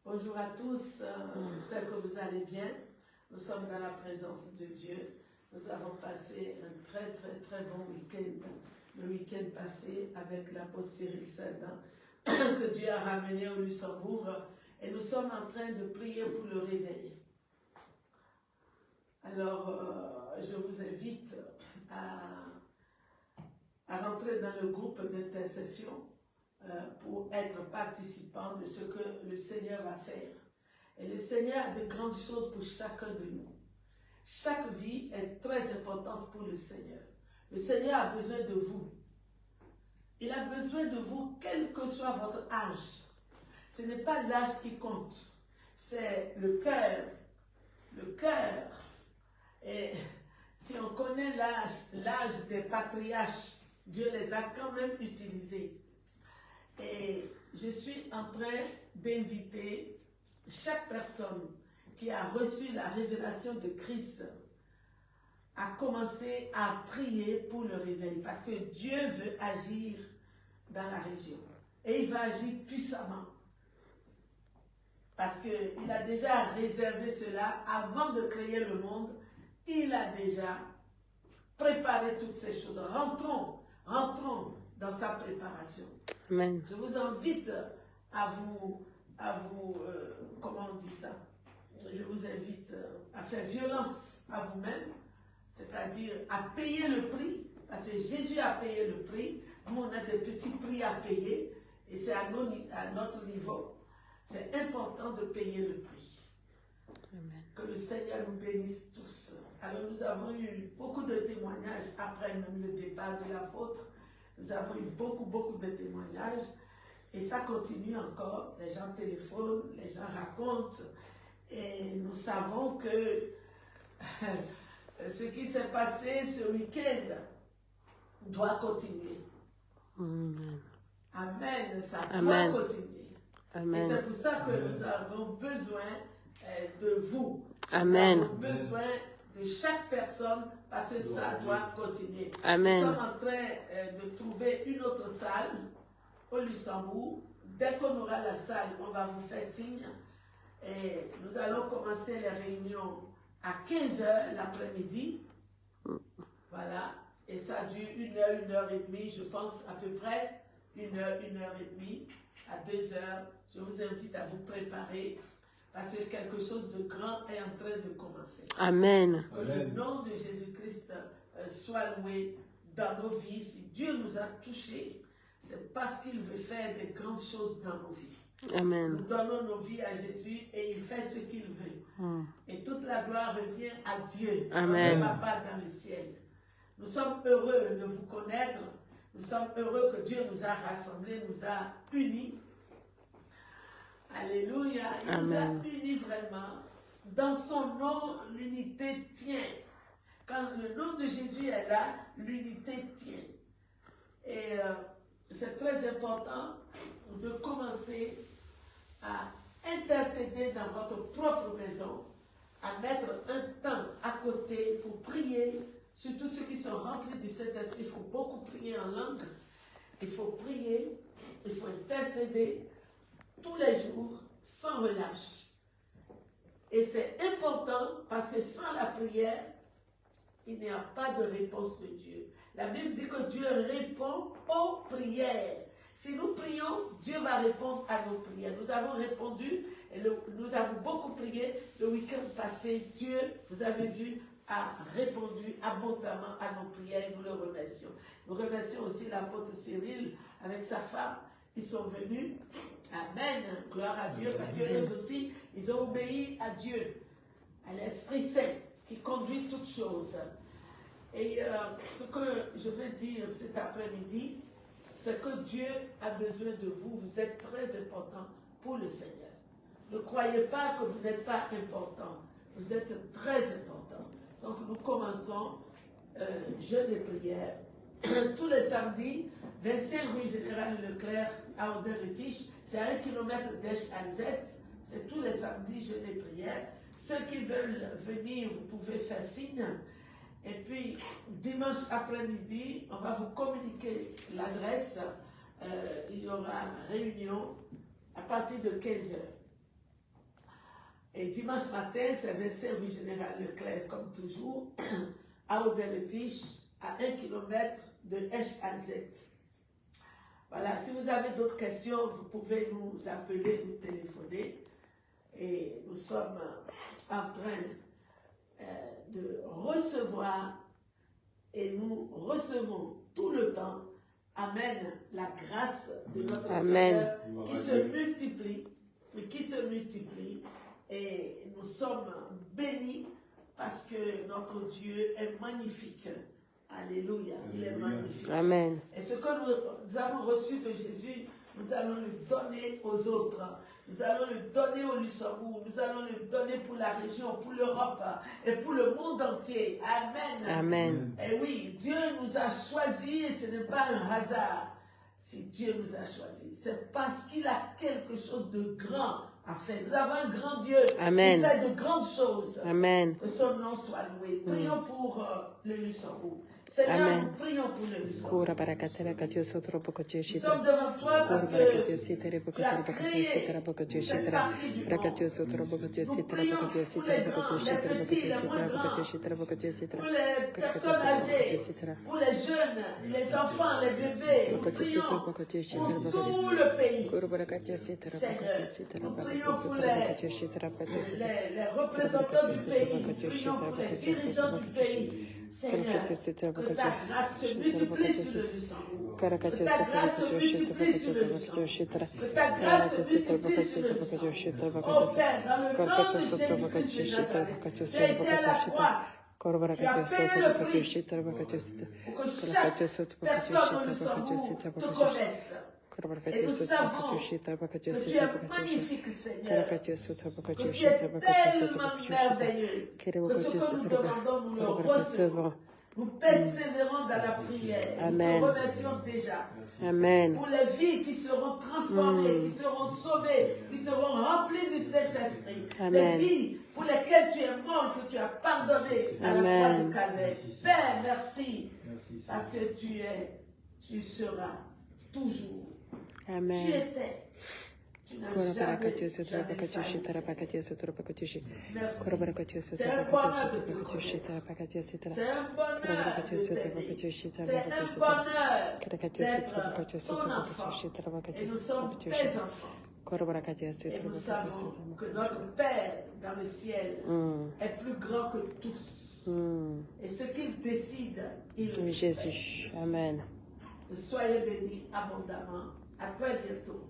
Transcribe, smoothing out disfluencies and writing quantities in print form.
Bonjour à tous, j'espère que vous allez bien. Nous sommes dans la présence de Dieu. Nous avons passé un très bon week-end, le week-end passé avec l'apôtre Cyril Sadan, que Dieu a ramené au Luxembourg, et nous sommes en train de prier pour le réveiller. Alors, je vous invite à rentrer dans le groupe d'intercession pour être participant de ce que le Seigneur va faire. Et le Seigneur a de grandes choses pour chacun de nous. Chaque vie est très importante pour le Seigneur. Le Seigneur a besoin de vous. Il a besoin de vous, quel que soit votre âge. Ce n'est pas l'âge qui compte, c'est le cœur. Le cœur. Et si on connaît l'âge des patriarches, Dieu les a quand même utilisés. Et je suis en train d'inviter chaque personne qui a reçu la révélation de Christ à commencer à prier pour le réveil. Parce que Dieu veut agir dans la région. Et il va agir puissamment. Parce qu'il a déjà réservé cela avant de créer le monde. Il a déjà préparé toutes ces choses. Rentrons dans sa préparation. Amen. Je vous invite à vous comment on dit ça? Je vous invite à faire violence à vous-même, c'est-à-dire à payer le prix, parce que Jésus a payé le prix. Nous, on a des petits prix à payer, et c'est à notre niveau. C'est important de payer le prix. Amen. Que le Seigneur nous bénisse tous. Alors, nous avons eu beaucoup de témoignages après même le départ de l'apôtre. Nous avons eu beaucoup de témoignages et ça continue encore. Les gens téléphonent, les gens racontent et nous savons que ce qui s'est passé ce week-end doit continuer. Amen. Amen, ça Amen. doit continuer. Amen. Et c'est pour ça que nous avons besoin de vous. Amen. Nous avons besoin de chaque personne parce que ça doit continuer. Amen. Nous sommes en train de trouver une autre salle au Luxembourg. Dès qu'on aura la salle, on va vous faire signe. Et nous allons commencer les réunions à 15h l'après-midi. Voilà. Et ça dure 1 heure, 1 heure et demie, je pense à peu près 1 heure, 1 heure et demie, à 2 heures. Je vous invite à vous préparer. Parce que quelque chose de grand est en train de commencer. Amen. Que le nom de Jésus-Christ soit loué dans nos vies. Si Dieu nous a touchés, c'est parce qu'il veut faire des grandes choses dans nos vies. Amen. Nous donnons nos vies à Jésus et il fait ce qu'il veut. Et toute la gloire revient à Dieu, Amen. notre Papa dans le ciel. Nous sommes heureux de vous connaître. Nous sommes heureux que Dieu nous a rassemblés, nous a unis. Alléluia. Il Amen. nous a unis vraiment. Dans son nom, l'unité tient. Quand le nom de Jésus est là, l'unité tient. Et c'est très important de commencer à intercéder dans votre propre maison, à mettre un temps à côté pour prier, surtout ceux qui sont remplis du Saint-Esprit. Il faut beaucoup prier en langue. Il faut prier, il faut intercéder tous les jours, sans relâche. Et c'est important parce que sans la prière, il n'y a pas de réponse de Dieu. La Bible dit que Dieu répond aux prières. Si nous prions, Dieu va répondre à nos prières. Nous avons répondu, et nous avons beaucoup prié le week-end passé. Dieu, vous avez vu, a répondu abondamment à nos prières. Nous le remercions. Nous remercions aussi l'apôtre Cyril avec sa femme. Ils sont venus. Amen. Gloire à Dieu. Parce qu'eux aussi, ils ont obéi à Dieu, à l'Esprit Saint qui conduit toutes choses. Et ce que je veux dire cet après-midi, c'est que Dieu a besoin de vous. Vous êtes très important pour le Seigneur. Ne croyez pas que vous n'êtes pas important. Vous êtes très important. Donc nous commençons jeûne et prière. Tous les samedis, 25 rue Général Leclerc à Audin-le-Tiche, c'est à 1 km d'Esch-Alzette. C'est tous les samedis, jeûne et prière. Ceux qui veulent venir, vous pouvez faire signe. Et puis, dimanche après-midi, on va vous communiquer l'adresse. Il y aura réunion à partir de 15h. Et dimanche matin, c'est 25 rue Général Leclerc, comme toujours, à Aubert-le-Tiche, à 1 km de H-A-Z. Voilà, si vous avez d'autres questions, vous pouvez nous appeler, nous téléphoner. Et nous sommes en train de recevoir, et nous recevons tout le temps, amen, la grâce de notre Seigneur qui se multiplie, et nous sommes bénis parce que notre Dieu est magnifique. Alléluia, il est magnifique. Amen. Et ce que nous avons reçu de Jésus, nous allons le donner aux autres. Nous allons le donner au Luxembourg. Nous allons le donner pour la région, pour l'Europe et pour le monde entier. Amen. Amen. Et oui, Dieu nous a choisis et ce n'est pas un hasard. Si Dieu nous a choisis, c'est parce qu'il a quelque chose de grand à faire. Nous avons un grand Dieu Amen. qui fait de grandes choses. Amen. Que son nom soit loué. Prions pour le Luxembourg. Seigneur, Amen. nous prions pour le Luxembourg. Kura barakatera katio sotro pokotio Nous shitra. sommes devant toi parce Kura barakatio que sitere tu as pokotio créé sitra pokotio cette shitra. partie du monde. Rakatio sotro pokotio Nous sitra prions pokotio pour sitra les pokotio grands, les shitra petits, pokotio les sitra moins pokotio grands, shitra pokotio sitra. pour les personnes âgées, pour les jeunes, les enfants, les bébés. Nous Pokotio sitra prions pokotio shitra pour pokotio. tout le pays. Kura barakatio sitra pokotio sitra Nous pokotio prions pour sitra pokotio shitra pokotio sitra. les représentants du pays. Nous prions pour les dirigeants du pays. Seigneur, que ta grâce se multiplie sur le Luxembourg. Que ta grâce se multiplie sur le Luxembourg. Que ta grâce se multiplie sur le Luxembourg. Oh Père, dans le nom de Jésus-Christ de Nazareth, tu as été à la croix. Tu as payé le prix pour que chaque personne au Luxembourg te connaisse. Et nous savons que tu es magnifique, Seigneur, que tu es tellement merveilleux, que ce que nous demandons, nous le recevons. Nous persévérons dans la prière. Amen. Nous te remercions déjà. Amen. Pour les vies qui seront transformées, qui seront sauvées, qui seront remplies du Saint-Esprit. Les vies pour lesquelles tu es mort, que tu as pardonné à la croix de Calvaire. Père, merci. Parce que tu seras toujours. Amen. Tu étais. Tu n'as jamais failli. C'est un bonheur de te servir. C'est un bonheur d'être ton enfant. Et nous sommes tes enfants. Et nous savons que notre Père dans le ciel est plus grand que tous. Et ce qu'il décide, il le fait. Jésus. Amen. Soyez bénis abondamment. À très bientôt.